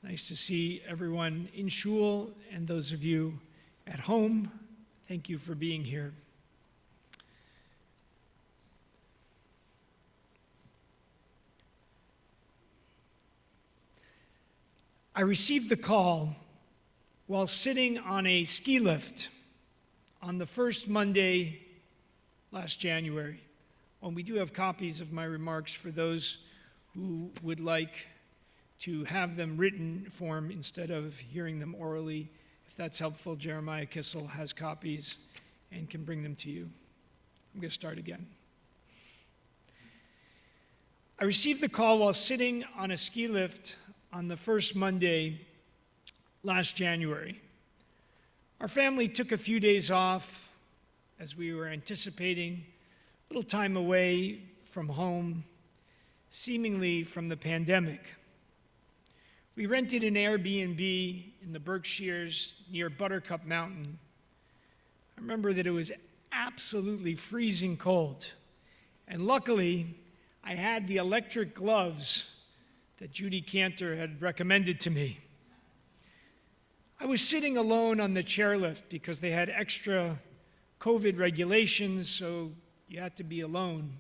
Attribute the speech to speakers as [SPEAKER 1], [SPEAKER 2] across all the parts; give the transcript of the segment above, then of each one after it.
[SPEAKER 1] Nice to see everyone in shul and those of you at home. Thank you for being here. I received the call while sitting on a ski lift on the first Monday last January. And we do have copies of my remarks for those who would like to have them written form instead of hearing them orally. If that's helpful, Jeremiah Kissel has copies and can bring them to you. I'm going to start again. I received the call while sitting on a ski lift on the first Monday last January. Our family took a few days off as we were anticipating a little time away from home, seemingly from the pandemic. We rented an Airbnb in the Berkshires near Buttercup Mountain. I remember that it was absolutely freezing cold, and luckily I had the electric gloves that Judy Cantor had recommended to me. I was sitting alone on the chairlift because they had extra COVID regulations, so you had to be alone.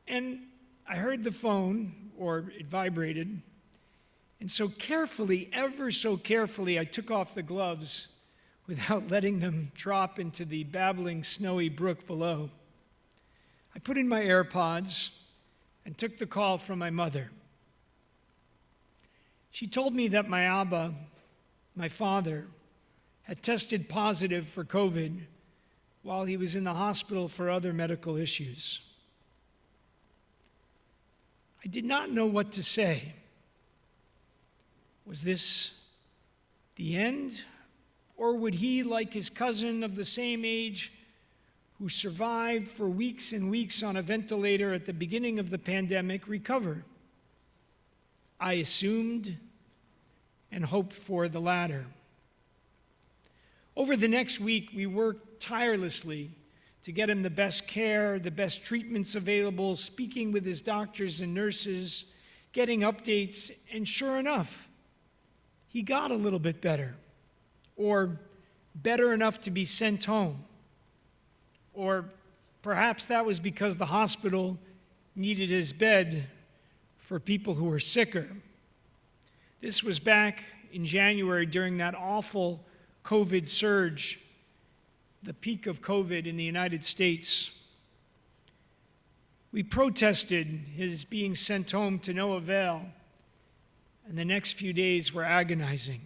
[SPEAKER 1] And I heard the phone, or it vibrated, and so carefully, ever so carefully, I took off the gloves without letting them drop into the babbling, snowy brook below. I put in my AirPods and took the call from my mother. She told me that my Abba, my father, had tested positive for COVID while he was in the hospital for other medical issues. I did not know what to say. Was this the end? Or would he, like his cousin of the same age, who survived for weeks and weeks on a ventilator at the beginning of the pandemic, recover? I assumed and hoped for the latter. Over the next week, we worked tirelessly to get him the best care, the best treatments available, speaking with his doctors and nurses, getting updates, and sure enough, he got a little bit better, or better enough to be sent home. Or perhaps that was because the hospital needed his bed for people who were sicker. This was back in January during that awful COVID surge, the peak of COVID in the United States. We protested his being sent home to no avail, and the next few days were agonizing.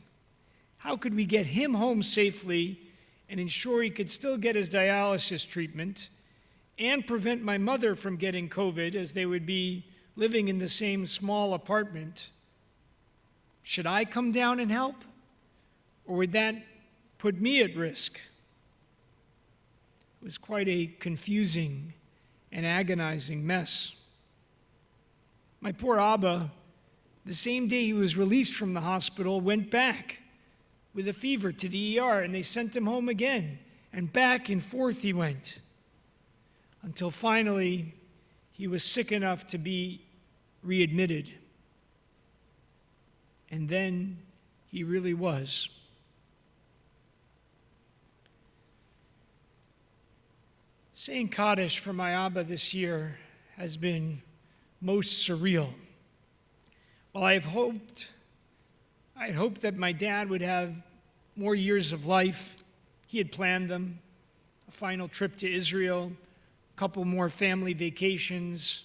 [SPEAKER 1] How could we get him home safely and ensure he could still get his dialysis treatment and prevent my mother from getting COVID, as they would be living in the same small apartment? Should I come down and help? Or would that put me at risk? It was quite a confusing and agonizing mess. My poor Abba, the same day he was released from the hospital, went back with a fever to the ER, and they sent him home again, and back and forth he went, until finally he was sick enough to be readmitted. And then he really was. Saying Kaddish for my Abba this year has been most surreal. While I had hoped that my dad would have more years of life, he had planned them, a final trip to Israel, a couple more family vacations,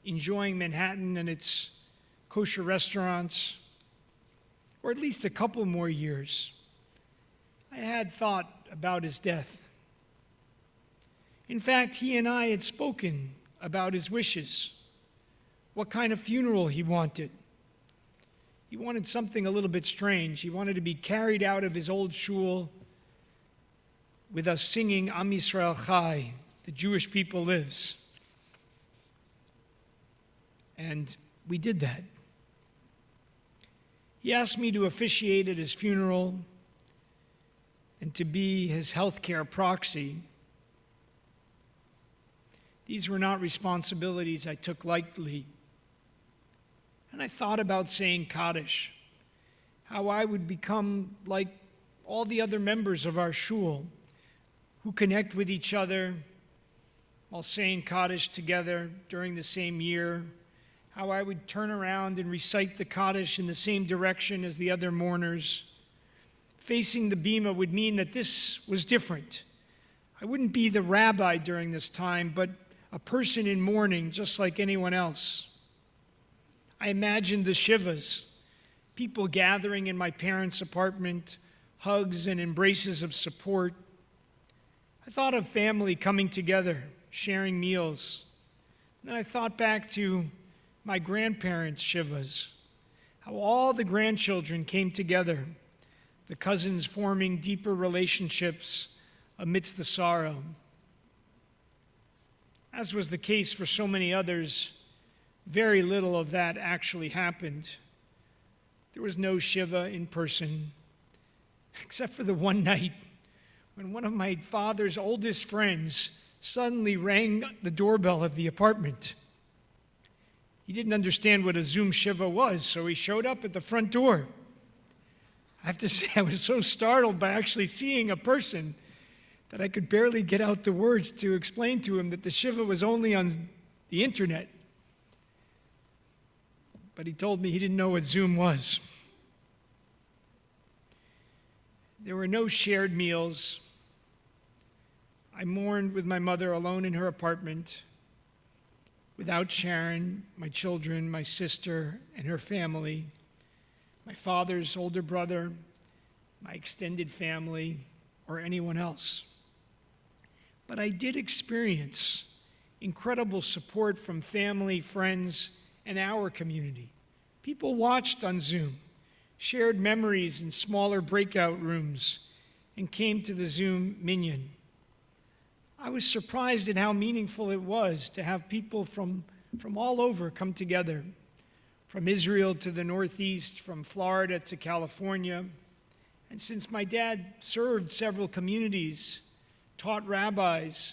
[SPEAKER 1] enjoying Manhattan and its kosher restaurants, or at least a couple more years. I had thought about his death. In fact, he and I had spoken about his wishes, what kind of funeral he wanted. He wanted something a little bit strange. He wanted to be carried out of his old shul with us singing Am Yisrael Chai, the Jewish people lives. And we did that. He asked me to officiate at his funeral and to be his healthcare proxy. These were not responsibilities I took lightly. And I thought about saying Kaddish, how I would become like all the other members of our shul who connect with each other while saying Kaddish together during the same year, how I would turn around and recite the Kaddish in the same direction as the other mourners. Facing the bima would mean that this was different. I wouldn't be the rabbi during this time, but a person in mourning just like anyone else. I imagined the shivas, people gathering in my parents' apartment, hugs and embraces of support. I thought of family coming together, sharing meals. Then I thought back to my grandparents' shivas, how all the grandchildren came together, the cousins forming deeper relationships amidst the sorrow. As was the case for so many others, very little of that actually happened. There was no shiva in person, except for the one night when one of my father's oldest friends suddenly rang the doorbell of the apartment. He didn't understand what a Zoom shiva was, so he showed up at the front door. I have to say, I was so startled by actually seeing a person that I could barely get out the words to explain to him that the shiva was only on the internet. But he told me he didn't know what Zoom was. There were no shared meals. I mourned with my mother alone in her apartment, without Sharon, my children, my sister, and her family, my father's older brother, my extended family, or anyone else. But I did experience incredible support from family, friends, and our community. People watched on Zoom, shared memories in smaller breakout rooms, and came to the Zoom minyan. I was surprised at how meaningful it was to have people from all over come together, from Israel to the Northeast, from Florida to California. And since my dad served several communities, taught rabbis,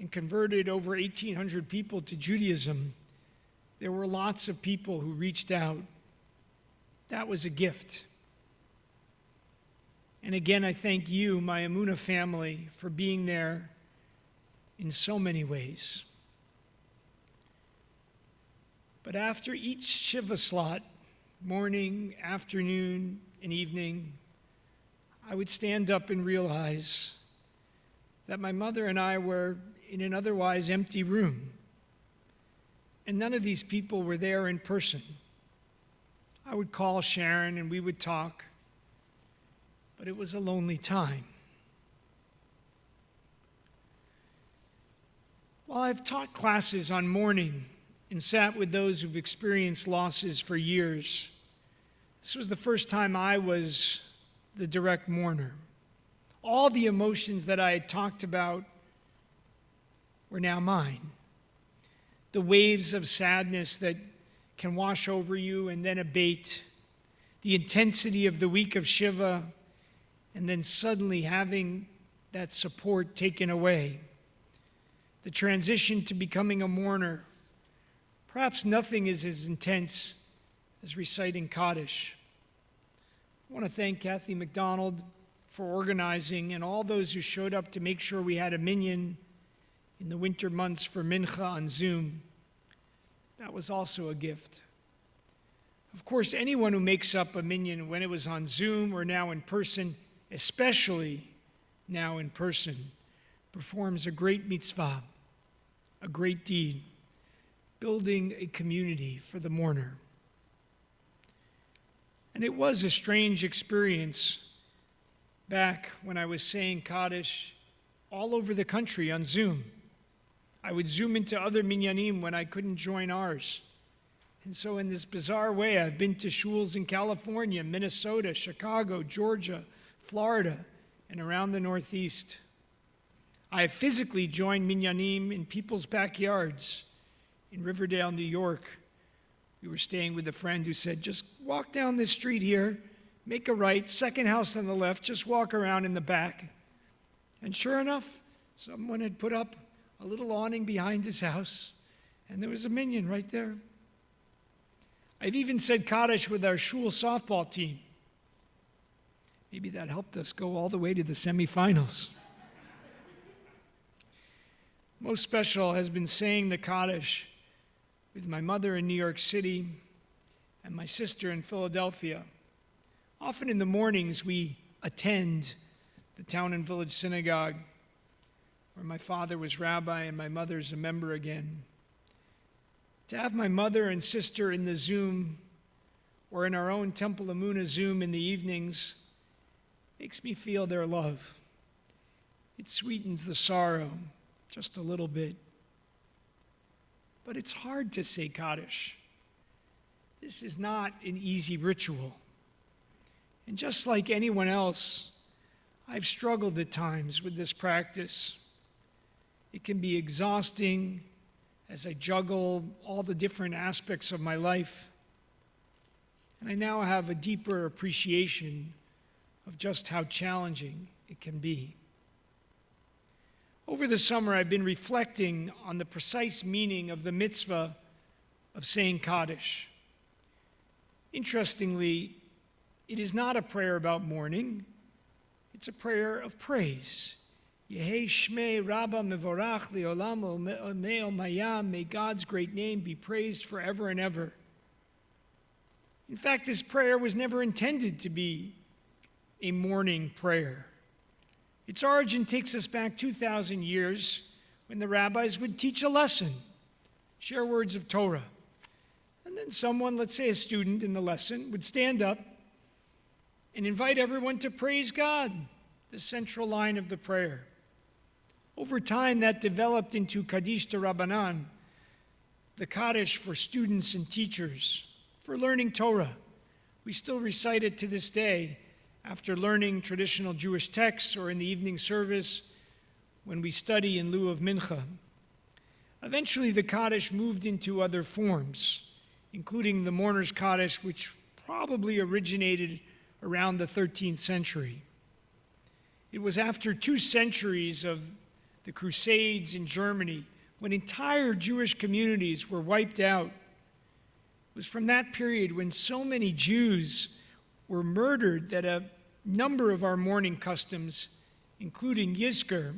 [SPEAKER 1] and converted over 1,800 people to Judaism, there were lots of people who reached out. That was a gift. And again, I thank you, my Emunah family, for being there in so many ways. But after each Shiva slot, morning, afternoon, and evening, I would stand up and realize that my mother and I were in an otherwise empty room, and none of these people were there in person. I would call Sharon and we would talk, but it was a lonely time. While I've taught classes on mourning and sat with those who've experienced losses for years, this was the first time I was the direct mourner. All the emotions that I had talked about were now mine. The waves of sadness that can wash over you and then abate, the intensity of the week of Shiva, and then suddenly having that support taken away, the transition to becoming a mourner. Perhaps nothing is as intense as reciting Kaddish. I want to thank Kathy McDonald for organizing and all those who showed up to make sure we had a minyan in the winter months for Mincha on Zoom. That was also a gift. Of course, anyone who makes up a minyan, when it was on Zoom or now in person, especially now in person, performs a great mitzvah, a great deed, building a community for the mourner. And it was a strange experience back when I was saying Kaddish all over the country on Zoom. I would Zoom into other minyanim when I couldn't join ours. And so in this bizarre way, I've been to shuls in California, Minnesota, Chicago, Georgia, Florida, and around the Northeast. I have physically joined minyanim in people's backyards. In Riverdale, New York, we were staying with a friend who said, just walk down this street here, make a right, second house on the left, just walk around in the back. And sure enough, someone had put up a little awning behind his house, and there was a minyan right there. I've even said Kaddish with our shul softball team. Maybe that helped us go all the way to the semifinals. Most special has been saying the Kaddish with my mother in New York City and my sister in Philadelphia. Often in the mornings, we attend the town and village synagogue where my father was rabbi and my mother's a member again. To have my mother and sister in the Zoom or in our own Temple Amunah Zoom in the evenings makes me feel their love. It sweetens the sorrow just a little bit. But it's hard to say Kaddish. This is not an easy ritual. And just like anyone else, I've struggled at times with this practice. It can be exhausting as I juggle all the different aspects of my life. And I now have a deeper appreciation of just how challenging it can be. Over the summer, I've been reflecting on the precise meaning of the mitzvah of saying Kaddish. Interestingly, it is not a prayer about mourning. It's a prayer of praise. Yehei Shmei Rabba Mevorach Leolam Meo Mayam. May God's great name be praised forever and ever. In fact, this prayer was never intended to be a mourning prayer. Its origin takes us back 2,000 years when the rabbis would teach a lesson, share words of Torah. And then someone, let's say a student in the lesson, would stand up and invite everyone to praise God, the central line of the prayer. Over time, that developed into Kaddish to Rabbanan, the Kaddish for students and teachers, for learning Torah. We still recite it to this day after learning traditional Jewish texts or in the evening service when we study in lieu of mincha. Eventually, the Kaddish moved into other forms, including the mourner's Kaddish, which probably originated around the 13th century. It was after 2 centuries of the Crusades in Germany, when entire Jewish communities were wiped out. It was from that period when so many Jews were murdered that a number of our mourning customs, including Yizkor,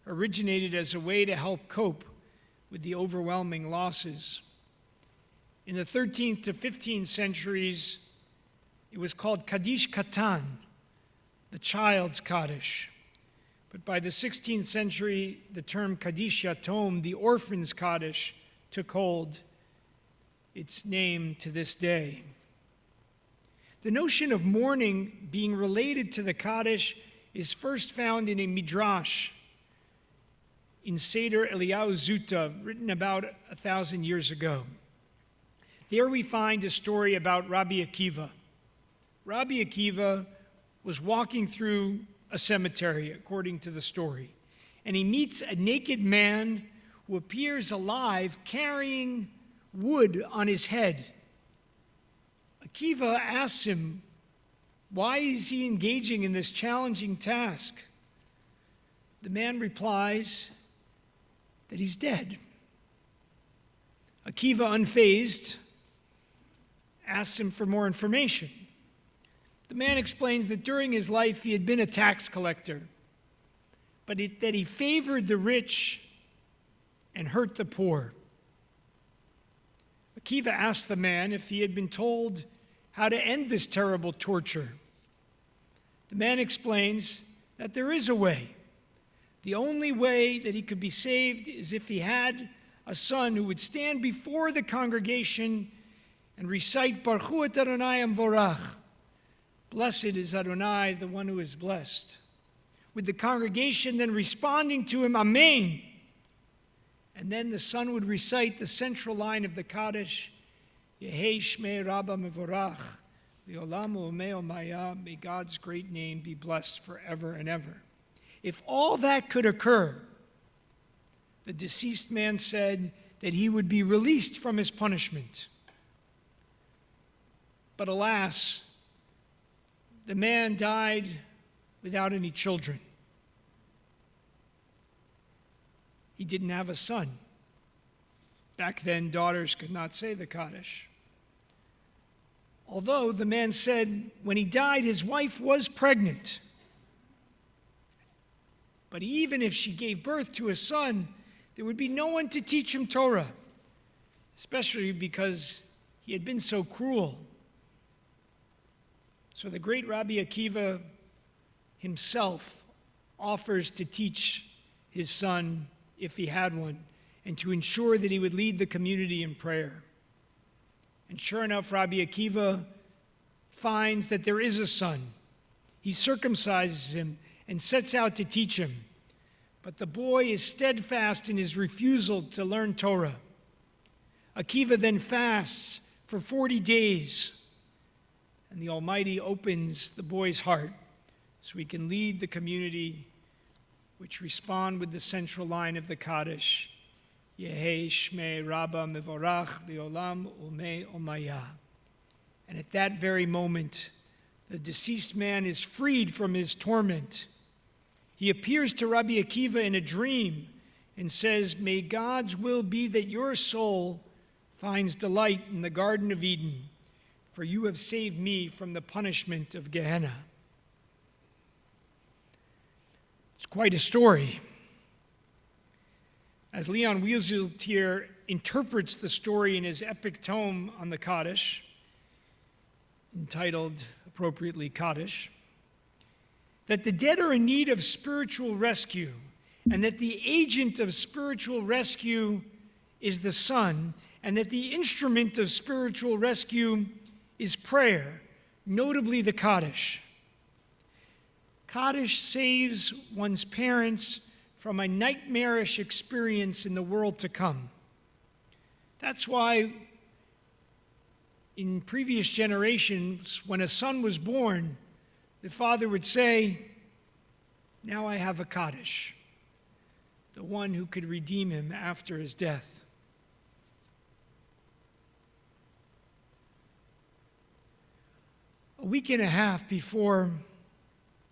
[SPEAKER 1] originated as a way to help cope with the overwhelming losses. In the 13th to 15th centuries, it was called Kaddish Katan, the child's Kaddish. But by the 16th century, the term Kaddish Yatom, the orphan's Kaddish, took hold, its name to this day. The notion of mourning being related to the Kaddish is first found in a midrash in Seder Eliyahu Zuta, written about 1,000 years ago. There we find a story about Rabbi Akiva. Rabbi Akiva was walking through a cemetery, according to the story, and he meets a naked man who appears alive carrying wood on his head. Akiva asks him, why is he engaging in this challenging task? The man replies that he's dead. Akiva, unfazed, asks him for more information. The man explains that during his life he had been a tax collector, but that he favored the rich and hurt the poor. Akiva asked the man if he had been told how to end this terrible torture. The man explains that there is a way. The only way that he could be saved is if he had a son who would stand before the congregation and recite Baruch Hu et Adonai Vorach. Blessed is Adonai, the one who is blessed. With the congregation then responding to him, Amen. And then the son would recite the central line of the Kaddish, Yehei Shmei Rabba Mevorach, Leolam Umeo Maya, may God's great name be blessed forever and ever. If all that could occur, the deceased man said that he would be released from his punishment. But alas, the man died without any children. He didn't have a son. Back then, daughters could not say the Kaddish. Although the man said when he died, his wife was pregnant. But even if she gave birth to a son, there would be no one to teach him Torah, especially because he had been so cruel. So the great Rabbi Akiva himself offers to teach his son, if he had one, and to ensure that he would lead the community in prayer. And sure enough, Rabbi Akiva finds that there is a son. He circumcises him and sets out to teach him. But the boy is steadfast in his refusal to learn Torah. Akiva then fasts for 40 days, and the Almighty opens the boy's heart so he can lead the community, which respond with the central line of the Kaddish, Yehei Shmei Rabba Mevorach Leolam Umei Omaya. And at that very moment, the deceased man is freed from his torment. He appears to Rabbi Akiva in a dream and says, "May God's will be that your soul finds delight in the Garden of Eden, for you have saved me from the punishment of Gehenna." It's quite a story. As Leon Wieseltier interprets the story in his epic tome on the Kaddish, entitled appropriately Kaddish, that the dead are in need of spiritual rescue, and that the agent of spiritual rescue is the Son, and that the instrument of spiritual rescue is prayer, notably the Kaddish. Kaddish saves one's parents from a nightmarish experience in the world to come. That's why in previous generations, when a son was born, the father would say, "Now I have a Kaddish," the one who could redeem him after his death. A week and a half before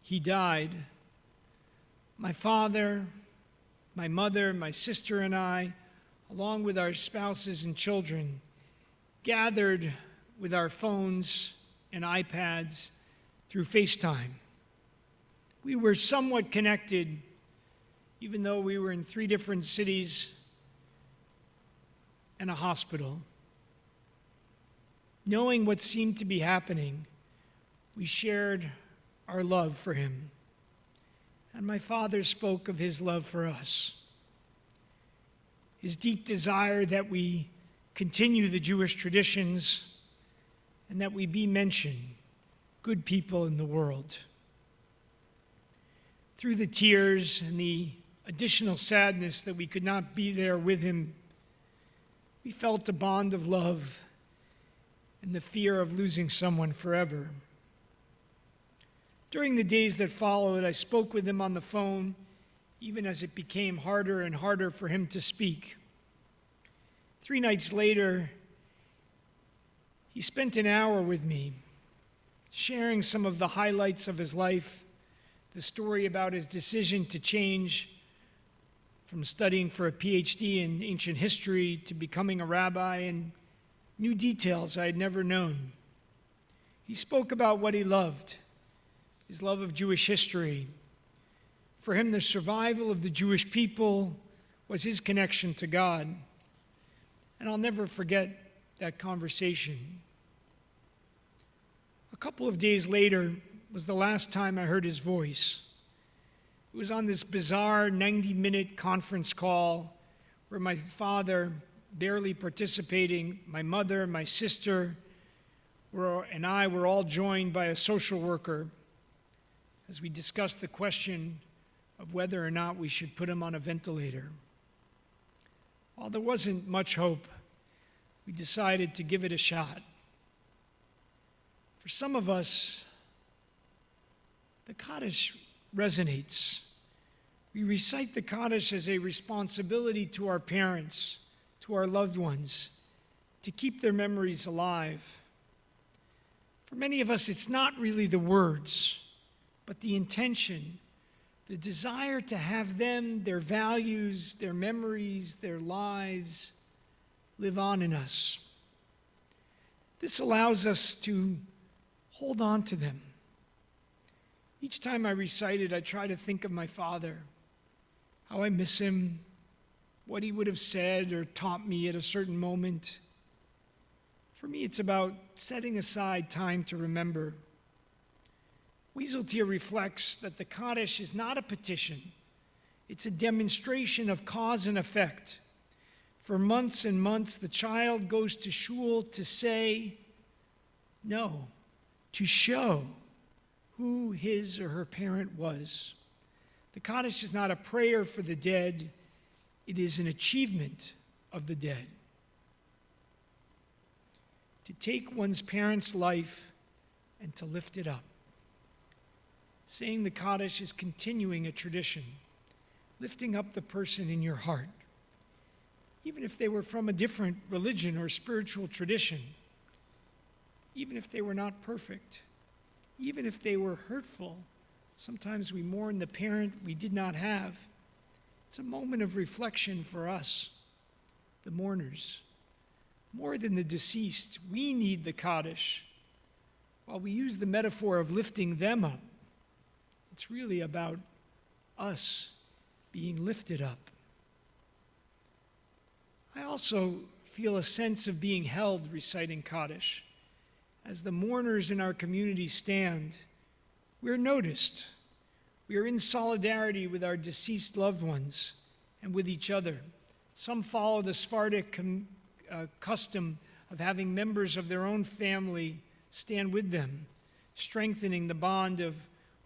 [SPEAKER 1] he died, my father, my mother, my sister, and I, along with our spouses and children, gathered with our phones and iPads through FaceTime. We were somewhat connected, even though we were in 3 different cities and a hospital. Knowing what seemed to be happening, we shared our love for him. And my father spoke of his love for us, his deep desire that we continue the Jewish traditions and that we be mentioned, good people in the world. Through the tears and the additional sadness that we could not be there with him, we felt a bond of love and the fear of losing someone forever. During the days that followed, I spoke with him on the phone, even as it became harder and harder for him to speak. 3 nights later, he spent an hour with me, sharing some of the highlights of his life, the story about his decision to change from studying for a PhD in ancient history to becoming a rabbi, and new details I had never known. He spoke about what he loved, his love of Jewish history. For him, the survival of the Jewish people was his connection to God. And I'll never forget that conversation. A couple of days later was the last time I heard his voice. It was on this bizarre 90-minute conference call where my father, barely participating, my mother, my sister, and I were all joined by a social worker as we discussed the question of whether or not we should put him on a ventilator. While there wasn't much hope, we decided to give it a shot. For some of us, the Kaddish resonates. We recite the Kaddish as a responsibility to our parents, to our loved ones, to keep their memories alive. For many of us, it's not really the words, but the intention, the desire to have them, their values, their memories, their lives live on in us. This allows us to hold on to them. Each time I recite it, I try to think of my father, how I miss him, what he would have said or taught me at a certain moment. For me, it's about setting aside time to remember. Wieseltier reflects that the Kaddish is not a petition. It's a demonstration of cause and effect. For months and months, the child goes to shul to say, no, to show who his or her parent was. The Kaddish is not a prayer for the dead. It is an achievement of the dead. To take one's parent's life and to lift it up. Saying the Kaddish is continuing a tradition, lifting up the person in your heart, even if they were from a different religion or spiritual tradition, even if they were not perfect, even if they were hurtful. Sometimes we mourn the parent we did not have. It's a moment of reflection for us, the mourners. More than the deceased, we need the Kaddish. While we use the metaphor of lifting them up, it's really about us being lifted up. I also feel a sense of being held reciting Kaddish. As the mourners in our community stand, we're noticed. We are in solidarity with our deceased loved ones and with each other. Some follow the Sephardic custom of having members of their own family stand with them, strengthening the bond of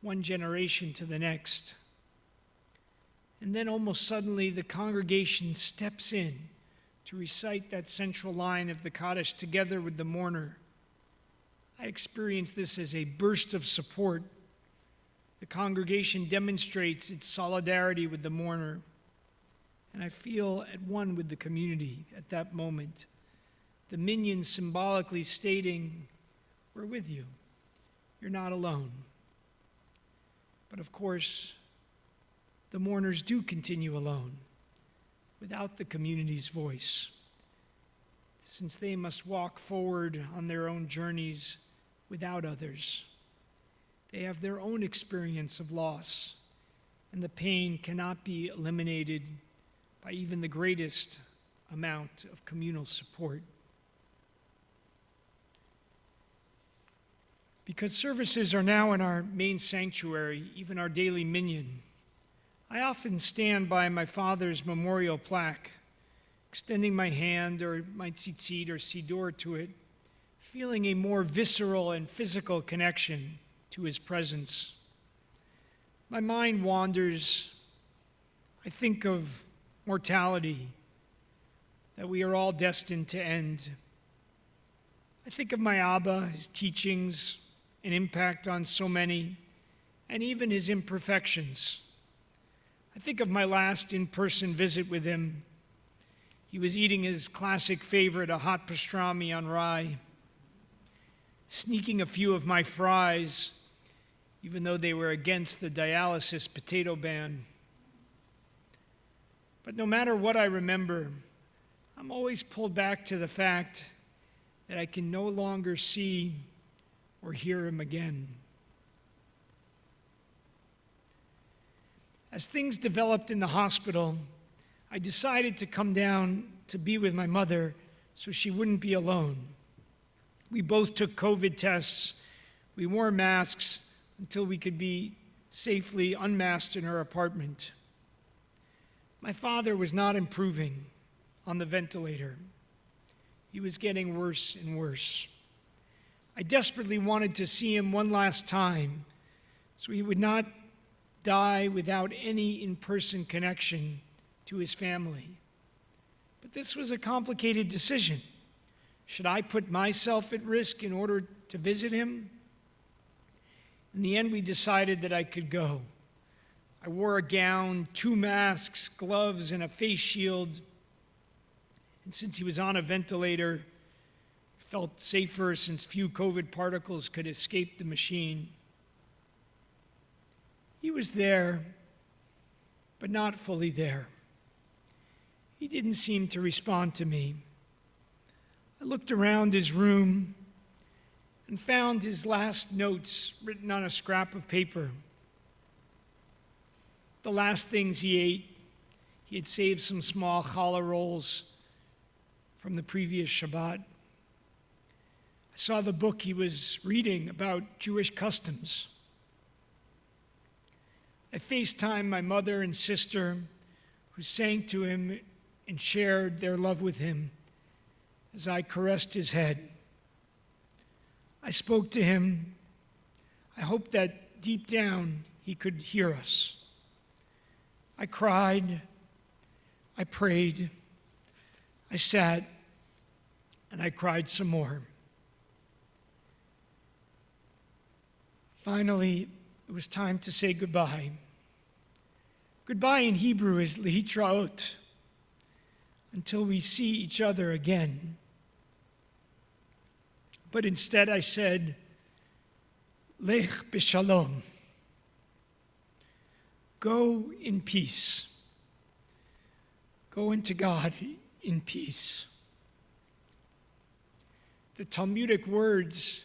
[SPEAKER 1] one generation to the next. And then almost suddenly the congregation steps in to recite that central line of the Kaddish together with the mourner. I experience this as a burst of support. The congregation demonstrates its solidarity with the mourner, and I feel at one with the community at that moment. The minyan symbolically stating, we're with you. You're not alone. But of course, the mourners do continue alone, without the community's voice, since they must walk forward on their own journeys without others. They have their own experience of loss, and the pain cannot be eliminated by even the greatest amount of communal support. Because services are now in our main sanctuary, even our daily minyan, I often stand by my father's memorial plaque, extending my hand or my tzitzit or siddur to it, feeling a more visceral and physical connection to his presence. My mind wanders. I think of mortality, that we are all destined to end. I think of my Abba, his teachings, an impact on so many, and even his imperfections. I think of my last in-person visit with him. He was eating his classic favorite, a hot pastrami on rye, sneaking a few of my fries, even though they were against the dialysis potato ban. But no matter what I remember, I'm always pulled back to the fact that I can no longer see or hear him again. As things developed in the hospital, I decided to come down to be with my mother so she wouldn't be alone. We both took COVID tests. We wore masks until we could be safely unmasked in her apartment. My father was not improving on the ventilator. He was getting worse and worse. I desperately wanted to see him one last time so he would not die without any in-person connection to his family. But this was a complicated decision. Should I put myself at risk in order to visit him? In the end, we decided that I could go. I wore a gown, 2 masks, gloves, and a face shield. And since he was on a ventilator, I felt safer since few COVID particles could escape the machine. He was there, but not fully there. He didn't seem to respond to me. I looked around his room, and found his last notes written on a scrap of paper. The last things he ate, he had saved some small challah rolls from the previous Shabbat. I saw the book he was reading about Jewish customs. I FaceTimed my mother and sister, who sang to him and shared their love with him as I caressed his head. I spoke to him. I hoped that deep down he could hear us. I cried, I prayed, I sat, and I cried some more. Finally, it was time to say goodbye. Goodbye in Hebrew is lehitraot, until we see each other again. But instead I said, lech b'shalom. Go in peace. Go into God in peace. The Talmudic words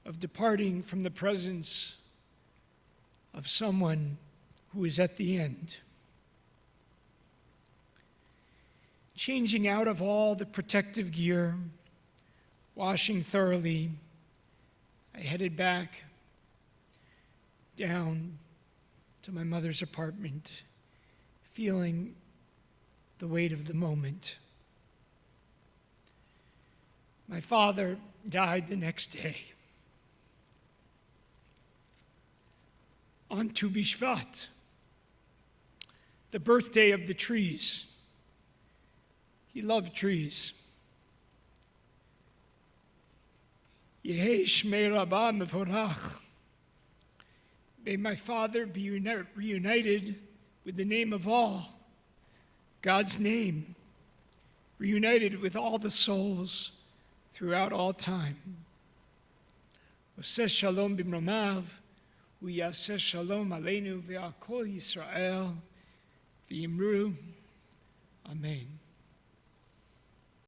[SPEAKER 1] of departing from the presence of someone who is at the end. Changing out of all the protective gear, washing thoroughly, I headed back down to my mother's apartment, feeling the weight of the moment. My father died the next day. On Tu B'Shvat, the birthday of the trees. He loved trees. Yehei Shmei Rabbah Mevorach. May my father be reunited with the name of all, God's name, reunited with all the souls throughout all time. Oseh Shalom B'Mromav, Uyaseh Shalom Aleinu Ve'al Kol Yisrael, V'Yimru, Amen.